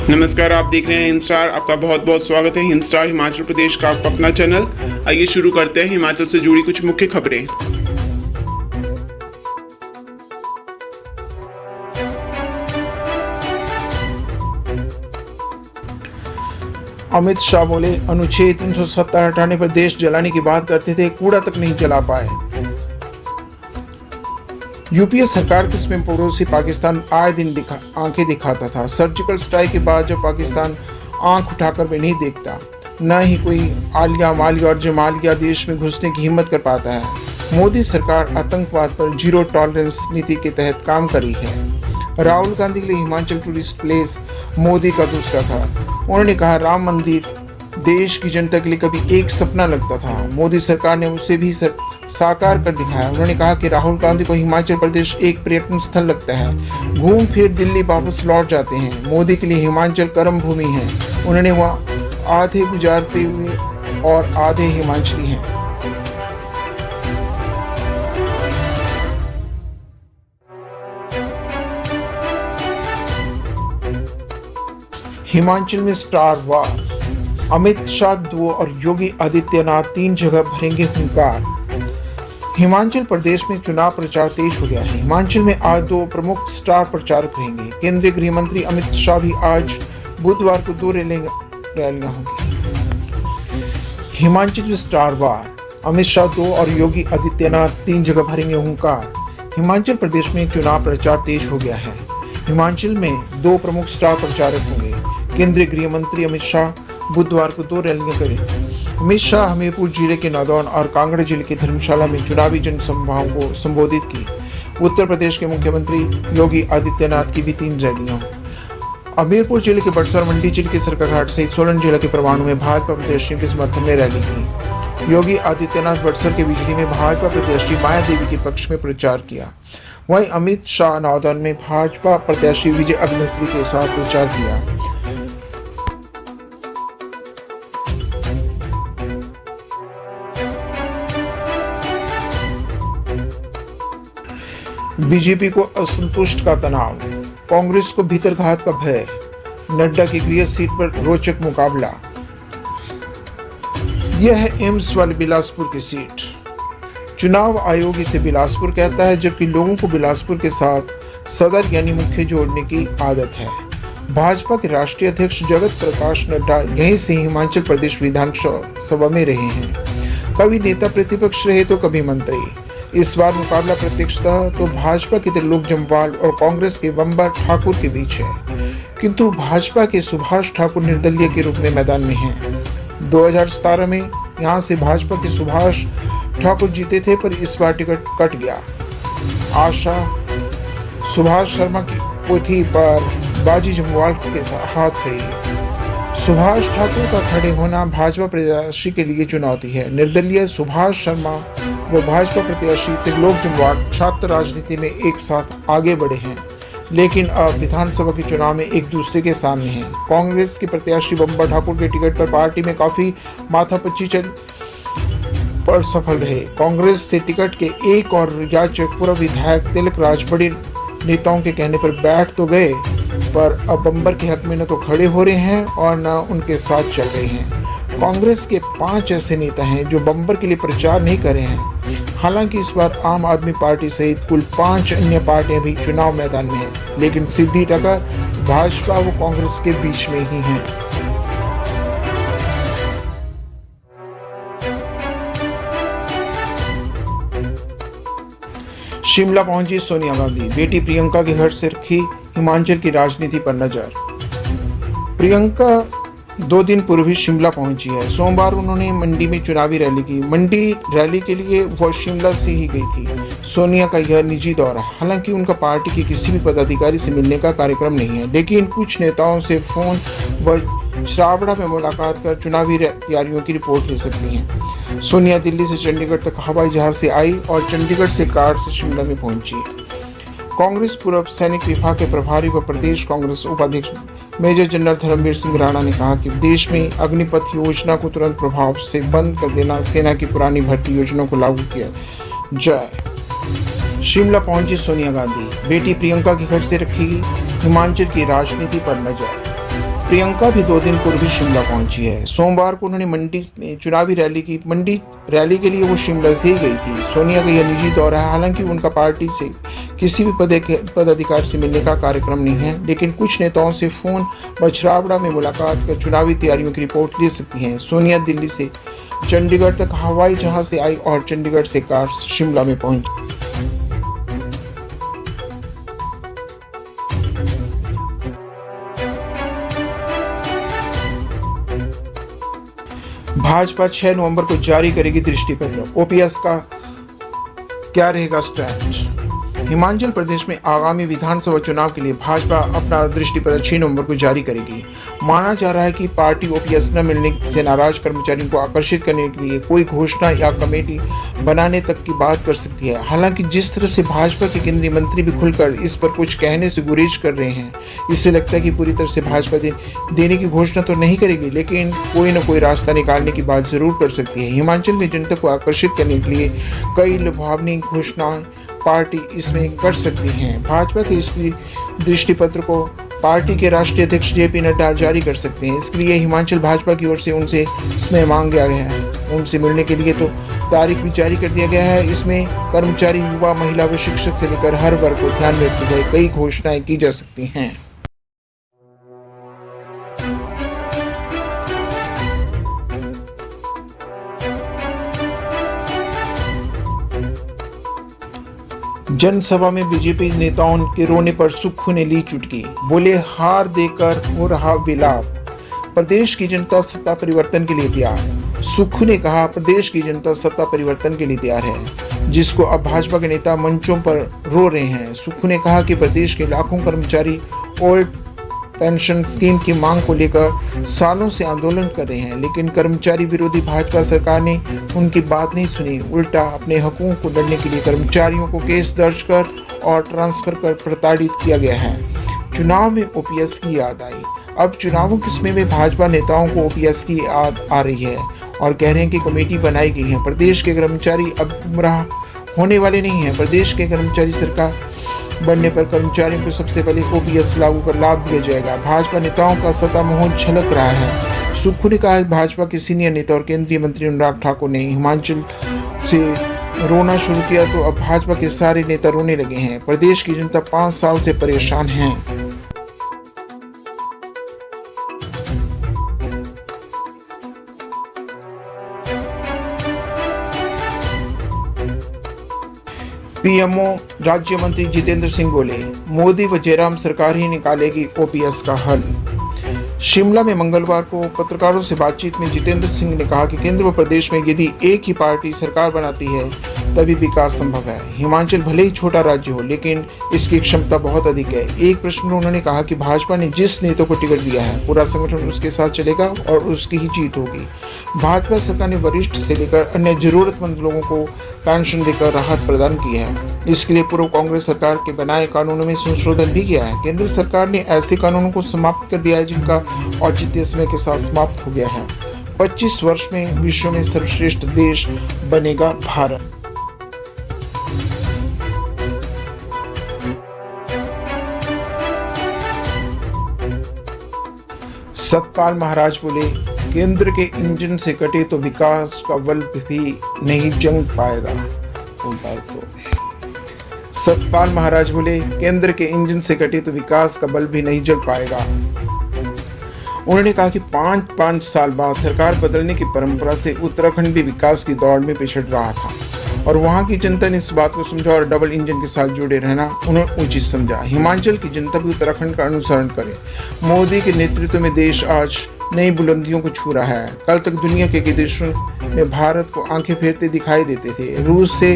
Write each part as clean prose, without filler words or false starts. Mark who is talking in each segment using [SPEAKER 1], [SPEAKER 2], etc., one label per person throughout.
[SPEAKER 1] नमस्कार, आप देख रहे हैं हिमस्टार। आपका बहुत बहुत स्वागत है हिमस्टार हिमाचल प्रदेश का आपका अपना चैनल। आइए शुरू करते हैं हिमाचल से जुड़ी कुछ मुख्य खबरें।
[SPEAKER 2] अमित शाह बोले, अनुच्छेद 370 हटाने पर देश जलाने की बात करते थे, कूड़ा तक नहीं जला पाए। यूपीए सरकार के इसमें पड़ोसी पाकिस्तान आए दिन आंखें दिखाता था। सर्जिकल स्ट्राइक के बाद जब पाकिस्तान आंख उठाकर भी नहीं देखता, न ही कोई आलिया मालिया और जमालिया देश में घुसने की हिम्मत कर पाता है। मोदी सरकार आतंकवाद पर जीरो टॉलरेंस नीति के तहत काम कर रही है। राहुल गांधी के लिए हिमाचल टूरिस्ट प्लेस मोदी का दूसरा था। उन्होंने कहा, राम मंदिर देश की जनता के लिए कभी एक सपना लगता था, मोदी सरकार ने उसे भी साकार कर दिखाया। उन्होंने कहा कि राहुल गांधी को हिमाचल प्रदेश एक पर्यटन स्थल लगता है, घूम फिर दिल्ली वापस लौट जाते हैं। मोदी के लिए हिमाचल कर्म भूमि है। उन्होंने वहाँ आधे गुजारते हुए और आधे हिमाचली हैं। हिमाचल में स्टार वार, अमित शाह 2 और योगी आदित्यनाथ 3 जगह भरेंगे हुंकार। हिमाचल प्रदेश में चुनाव प्रचार तेज हो गया है। हिमाचल में आज 2 प्रमुख स्टार प्रचारक रहेंगे। केंद्रीय गृह मंत्री अमित शाह भी आज बुधवार को 2 रैलियां होंगी। हिमाचल में स्टार वार, अमित शाह 2 और योगी आदित्यनाथ 3 जगह भरेंगे हुंकार। हिमाचल प्रदेश में चुनाव प्रचार तेज हो गया है। हिमाचल में 2 प्रमुख स्टार प्रचारक होंगे। केंद्रीय गृह मंत्री अमित शाह बुधवार को 2 रैलियां करेंगे। अमित शाह हमीरपुर जिले के नादौन और कांगड़ा जिले के धर्मशाला में चुनावी जनसभाओं को संबोधित की। उत्तर प्रदेश के मुख्यमंत्री योगी आदित्यनाथ की भी 3 रैलियां। हमीरपुर जिले के बड़सर, मंडी जिले के सरकाघाट सहित सोलन जिले के परवाणु में भाजपा प्रत्याशियों के समर्थन में रैली की। योगी आदित्यनाथ बड़सर के बिजली में भाजपा प्रत्याशी माया देवी के पक्ष में प्रचार किया। वहीं अमित शाह नादौन में भाजपा प्रत्याशी विजय अग्निहोत्री के साथ प्रचार किया। बीजेपी को असंतुष्ट का तनाव, कांग्रेस को भीतरघात का भय, नड्डा की गृह सीट पर रोचक मुकाबला। यह है एम्स वाली बिलासपुर की सीट। चुनाव आयोग इसे बिलासपुर कहता है, जबकि लोगों को बिलासपुर के साथ सदर यानी मुख्य जोड़ने की आदत है। भाजपा के राष्ट्रीय अध्यक्ष जगत प्रकाश नड्डा यहीं से हिमाचल प्रदेश विधानसभा में रहे हैं। कभी नेता प्रतिपक्ष रहे तो कभी मंत्री। इस बार मुकाबला प्रत्यक्षतः तो भाजपा के त्रिलोक जम्वाल और कांग्रेस के बंबर ठाकुर के बीच है, किंतु भाजपा के सुभाष ठाकुर निर्दलीय के रूप में मैदान में हैं। 2017 में यहां से भाजपा के सुभाष ठाकुर जीते थे, पर इस बार टिकट कट गया। आशा सुभाष शर्मा की थी, पर बाजी जम्वाल के हाथ रही। सुभाष ठाकुर का खड़े होना भाजपा प्रत्याशी के लिए चुनौती है। निर्दलीय सुभाष शर्मा व भाजपा प्रत्याशी त्रिलोक जम्वाल छात्र राजनीति में एक साथ आगे बढ़े हैं, लेकिन अब विधानसभा के चुनाव में एक दूसरे के सामने हैं। कांग्रेस के प्रत्याशी बंबर ठाकुर के टिकट पर पार्टी में काफी माथापच्ची पर सफल रहे। कांग्रेस से टिकट के एक और याचक पूर्व विधायक तिलक राज बड़े नेताओं के कहने पर बैठ तो गए, पर अब बंबर के हक में न तो खड़े हो रहे हैं और न उनके साथ चल रहे हैं। कांग्रेस के 5 ऐसे नेता हैं जो बंबर के लिए प्रचार नहीं कर रहे हैं। हालांकि इस बार आम आदमी पार्टी सहित कुल 5 अन्य पार्टियां भी चुनाव मैदान में हैं, लेकिन सीधी टक्कर भाजपा व कांग्रेस के बीच में ही है। शिमला पहुंची सोनिया गांधी, बेटी प्रियंका के घर से रखी हिमाचल की राजनीति पर नजर। प्रियंका 2 दिन पूर्व ही शिमला पहुंची है। सोमवार उन्होंने मंडी में चुनावी रैली की। मंडी रैली के लिए वह शिमला से ही गई थी। सोनिया का यह निजी दौरा, हालांकि उनका पार्टी के किसी भी पदाधिकारी से मिलने का कार्यक्रम नहीं है, लेकिन कुछ नेताओं से फोन व छाबड़ा में मुलाकात कर चुनावी तैयारियों की रिपोर्ट ले सकती हैं। सोनिया दिल्ली से चंडीगढ़ तक हवाई जहाज से आई और चंडीगढ़ से कार से शिमला में पहुंची। कांग्रेस पूर्व सैनिक विभाग के प्रभारी व प्रदेश कांग्रेस उपाध्यक्ष मेजर जनरल धर्मवीर सिंह राणा ने कहा कि देश में अग्निपथ योजना को तुरंत प्रभाव से बंद कर देना, सेना की पुरानी भर्ती योजना को लागू किया जाए। शिमला पहुंची सोनिया गांधी, बेटी प्रियंका के घर से रखी हिमाचल की राजनीति पर नजर। प्रियंका भी 2 दिन पूर्व ही शिमला पहुंची है। सोमवार को उन्होंने मंडी में चुनावी रैली की। मंडी रैली के लिए वो शिमला से ही गई थी। सोनिया का यह निजी दौरा है। हालांकि उनका पार्टी से किसी भी पदाधिकारी से मिलने का कार्यक्रम नहीं है, लेकिन कुछ नेताओं से फोन बछरावड़ा में मुलाकात कर चुनावी तैयारियों की रिपोर्ट ले सकती हैं। सोनिया दिल्ली से चंडीगढ़ तक हवाई जहाज से आई और चंडीगढ़ से कार शिमला में पहुंची। भाजपा 6 नवंबर को जारी करेगी दृष्टि पत्र। ओपीएस का क्या रहेगा स्टैंड? हिमाचल प्रदेश में आगामी विधानसभा चुनाव के लिए भाजपा अपना दृष्टि पत्र 6 नवंबर को जारी करेगी। माना जा रहा है कि पार्टी ओपीएस न मिलने से नाराज कर्मचारियों को आकर्षित करने के लिए कोई घोषणा या कमेटी बनाने तक की बात कर सकती है। हालांकि जिस तरह से भाजपा के केंद्रीय मंत्री भी खुलकर इस पर कुछ कहने से गुरेज कर रहे हैं, इससे लगता है कि पूरी तरह से भाजपा देने की घोषणा तो नहीं करेगी, लेकिन कोई न कोई रास्ता निकालने की बात जरूर कर सकती है। हिमाचल में जनता को आकर्षित करने के लिए कई लुभावनी घोषणाएं पार्टी इसमें कर सकती हैं। भाजपा के इस दृष्टि पत्र को पार्टी के राष्ट्रीय अध्यक्ष जेपी नड्डा जारी कर सकते हैं। इसके लिए हिमाचल भाजपा की ओर से उनसे इसमें मांग गया गया है। उनसे मिलने के लिए तो तारीख भी जारी कर दिया गया है। इसमें कर्मचारी, युवा, महिला व शिक्षक से लेकर हर वर्ग को ध्यान में रखते हुए कई घोषणाएं की जा सकती हैं। जनसभा में बीजेपी नेताओं के रोने पर सुक्खू ने ली चुटकी। बोले, हार देकर हो रहा विलाप, प्रदेश की जनता सत्ता परिवर्तन के लिए तैयार। सुक्खू ने कहा, प्रदेश की जनता सत्ता परिवर्तन के लिए तैयार है, जिसको अब भाजपा के नेता मंचों पर रो रहे हैं। सुक्खू ने कहा कि प्रदेश के लाखों कर्मचारी ओल्ड पेंशन स्कीम की मांग को लेकर सालों से आंदोलन कर रहे हैं, लेकिन कर्मचारी विरोधी भाजपा सरकार ने उनकी बात नहीं सुनी। उल्टा अपने हकों को लड़ने के लिए कर्मचारियों को केस दर्ज कर और ट्रांसफर कर प्रताड़ित किया गया है। चुनाव में ओपीएस की याद आई। अब चुनावों के समय में भाजपा नेताओं को ओपीएस की याद आ रही है और कह रहे हैं कि कमेटी बनाई गई है। प्रदेश के कर्मचारी अब गुमराह होने वाले नहीं हैं। प्रदेश के कर्मचारी सरकार बनने पर कर्मचारियों को सबसे पहले ओपीएस लागू कर लाभ दिया जाएगा। भाजपा नेताओं का सत्ता मोह झलक रहा है। सुक्खू ने कहा, भाजपा के सीनियर नेता और केंद्रीय मंत्री अनुराग ठाकुर ने हिमाचल से रोना शुरू किया तो अब भाजपा के सारे नेता रोने लगे हैं। प्रदेश की जनता 5 साल से परेशान है। पीएमओ राज्य मंत्री जितेंद्र सिंह बोले, मोदी व जयराम सरकार ही निकालेगी ओपीएस का हल। शिमला में मंगलवार को पत्रकारों से बातचीत में जितेंद्र सिंह ने कहा कि केंद्र व प्रदेश में यदि एक ही पार्टी सरकार बनाती है तभी विकास संभव है। हिमाचल भले ही छोटा राज्य हो, लेकिन इसकी क्षमता बहुत अधिक है। एक प्रश्न में उन्होंने कहा कि भाजपा ने जिस नेता को टिकट दिया है, पूरा संगठन उसके साथ चलेगा और उसकी ही जीत होगी। भाजपा सरकार ने वरिष्ठ से लेकर अन्य जरूरतमंद लोगों को पेंशन देकर राहत प्रदान की है। इसके लिए पूर्व कांग्रेस सरकार के बनाए कानूनों में संशोधन भी किया है। केंद्र सरकार ने ऐसे कानूनों को समाप्त कर दिया है जिनका औचित्य समय के साथ समाप्त हो गया है। 25 वर्ष में विश्व में सर्वश्रेष्ठ देश बनेगा भारत। सतपाल महाराज बोले, केंद्र के इंजन से कटे तो विकास का बल भी नहीं जंग पाएगा। सतपाल महाराज बोले, केंद्र के इंजन से कटे तो विकास का बल भी नहीं जग पाएगा। उन्होंने कहा कि 5 साल बाद सरकार बदलने की परंपरा से उत्तराखंड भी विकास की दौड़ में पिछड़ रहा था और वहां की जनता ने इस बात को समझा और डबल इंजन के साथ जुड़े रहना उन्हें उचित समझा। हिमाचल की जनता भी उत्तराखंड का अनुसरण करे। मोदी के नेतृत्व में देश आज नई बुलंदियों को छू रहा है। कल तक दुनिया के देशों में भारत को आंखें फेरते दिखाई देते थे। रूस से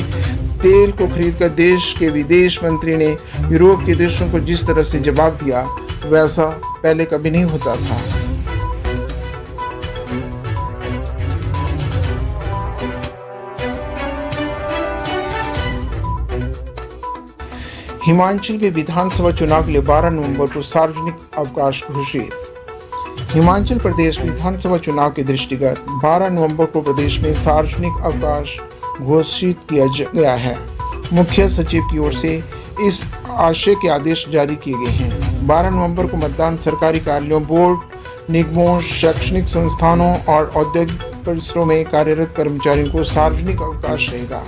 [SPEAKER 2] तेल को खरीदकर देश के विदेश मंत्री ने यूरोप के देशों को जिस तरह से जवाब दिया, वैसा पहले कभी नहीं होता था। हिमाचल में विधानसभा चुनाव के लिए 12 नवंबर को सार्वजनिक अवकाश घोषित। हिमाचल प्रदेश विधानसभा चुनाव के दृष्टिगत 12 नवंबर को प्रदेश में सार्वजनिक अवकाश घोषित किया गया है। मुख्य सचिव की ओर से इस आशय के आदेश जारी किए गए हैं। 12 नवंबर को मतदान सरकारी कार्यालयों, बोर्ड निगमों, शैक्षणिक संस्थानों और औद्योगिक परिसरों में कार्यरत कर्मचारियों को सार्वजनिक अवकाश रहेगा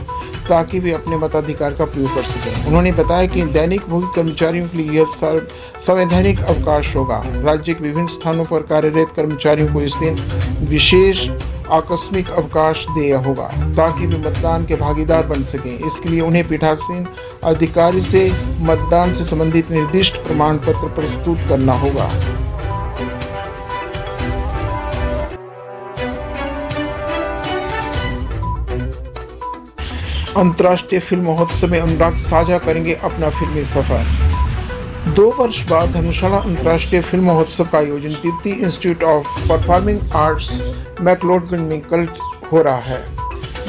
[SPEAKER 2] ताकि वे अपने मताधिकार का प्रयोग कर सकें। उन्होंने बताया कि दैनिक भोगी कर्मचारियों के लिए यह संवैधानिक अवकाश होगा। राज्य के विभिन्न स्थानों पर कार्यरत कर्मचारियों को इस दिन विशेष आकस्मिक अवकाश दिया होगा ताकि वे मतदान के भागीदार बन सकें। इसके लिए उन्हें पीठासीन अधिकारी से मतदान से संबंधित निर्दिष्ट प्रमाण पत्र प्रस्तुत करना होगा। अंतर्राष्ट्रीय फिल्म महोत्सव में अनुराग साझा करेंगे अपना फिल्मी सफर। 2 वर्ष बाद धर्मशाला अंतर्राष्ट्रीय फिल्म महोत्सव का आयोजन Deepti institute of performing arts McLeodganj में कल हो रहा है।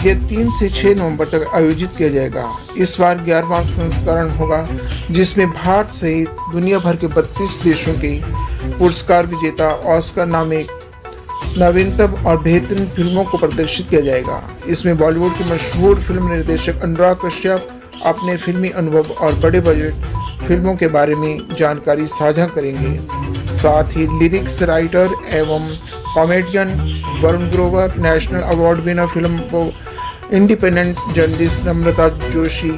[SPEAKER 2] यह 3 से 6 नवंबर तक आयोजित किया जाएगा। इस बार 11वां संस्करण होगा जिसमें भारत सहित दुनिया भर के 32 देशों के पुरस्कार विजेता ऑस्कर नामित नवीनतम और बेहतरीन फिल्मों को प्रदर्शित किया जाएगा। इसमें बॉलीवुड के मशहूर फिल्म निर्देशक अनुराग कश्यप अपने फिल्मी अनुभव और बड़े बजट फिल्मों के बारे में जानकारी साझा करेंगे। साथ ही लिरिक्स राइटर एवं comedian Varun Grover, national award winner film independent journalist Namrata Joshi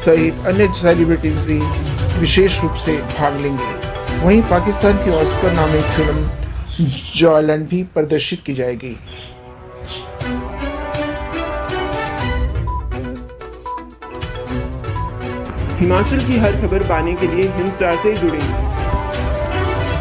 [SPEAKER 2] सहित अन्य सेलिब्रिटीज भी विशेष रूप से भाग लेंगे। वहीं पाकिस्तान की ऑस्कर नामित फिल्म जॉयलैंड भी प्रदर्शित की जाएगी।
[SPEAKER 1] हिमाचल की हर खबर पाने के लिए हिंद स्टार से जुड़ें।